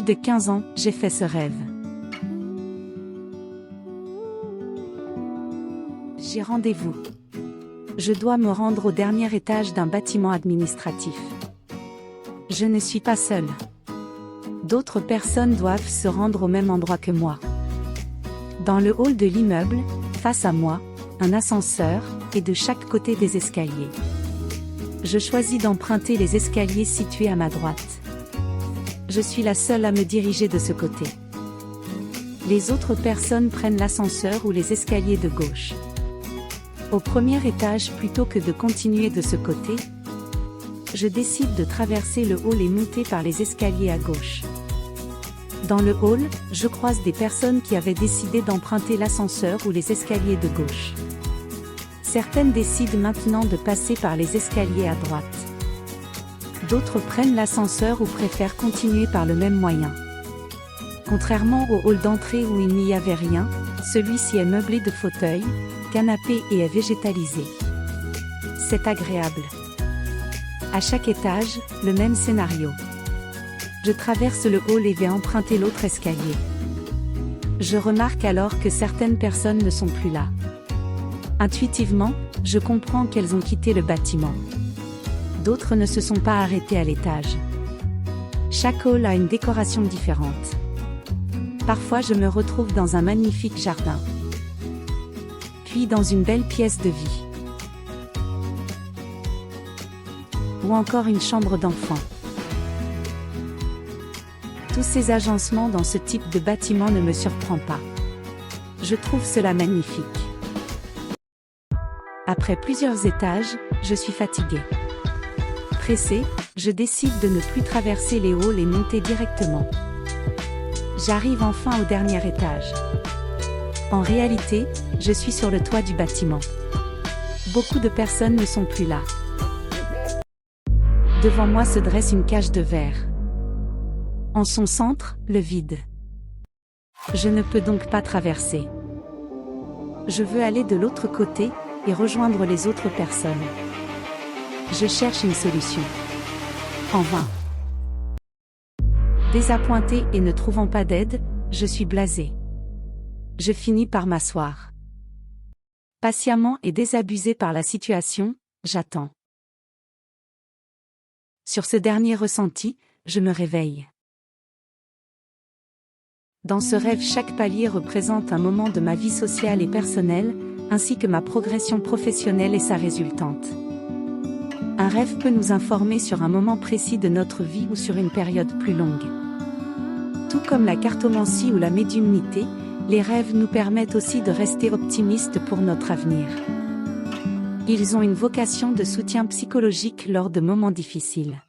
de 15 ans, j'ai fait ce rêve. J'ai rendez-vous. Je dois me rendre au dernier étage d'un bâtiment administratif. Je ne suis pas seule. D'autres personnes doivent se rendre au même endroit que moi. Dans le hall de l'immeuble, face à moi, un ascenseur, et de chaque côté des escaliers. Je choisis d'emprunter les escaliers situés à ma droite. Je suis la seule à me diriger de ce côté. Les autres personnes prennent l'ascenseur ou les escaliers de gauche. Au premier étage, plutôt que de continuer de ce côté, je décide de traverser le hall et monter par les escaliers à gauche. Dans le hall, je croise des personnes qui avaient décidé d'emprunter l'ascenseur ou les escaliers de gauche. Certaines décident maintenant de passer par les escaliers à droite. D'autres prennent l'ascenseur ou préfèrent continuer par le même moyen. Contrairement au hall d'entrée où il n'y avait rien, celui-ci est meublé de fauteuils, canapés et est végétalisé. C'est agréable. À chaque étage, le même scénario. Je traverse le hall et vais emprunter l'autre escalier. Je remarque alors que certaines personnes ne sont plus là. Intuitivement, je comprends qu'elles ont quitté le bâtiment. D'autres ne se sont pas arrêtées à l'étage. Chaque hall a une décoration différente. Parfois je me retrouve dans un magnifique jardin. Puis dans une belle pièce de vie. Ou encore une chambre d'enfant. Tous ces agencements dans ce type de bâtiment ne me surprend pas. Je trouve cela magnifique. Après plusieurs étages, je suis fatiguée. Pressée, je décide de ne plus traverser les halls et monter directement. J'arrive enfin au dernier étage. En réalité, je suis sur le toit du bâtiment. Beaucoup de personnes ne sont plus là. Devant moi se dresse une cage de verre. En son centre, le vide. Je ne peux donc pas traverser. Je veux aller de l'autre côté et rejoindre les autres personnes. Je cherche une solution. En vain. Désappointée et ne trouvant pas d'aide, je suis blasée. Je finis par m'asseoir. Patiemment et désabusée par la situation, j'attends. Sur ce dernier ressenti, je me réveille. Dans ce rêve, chaque palier représente un moment de ma vie sociale et personnelle, ainsi que ma progression professionnelle et sa résultante. Un rêve peut nous informer sur un moment précis de notre vie ou sur une période plus longue. Tout comme la cartomancie ou la médiumnité, les rêves nous permettent aussi de rester optimistes pour notre avenir. Ils ont une vocation de soutien psychologique lors de moments difficiles.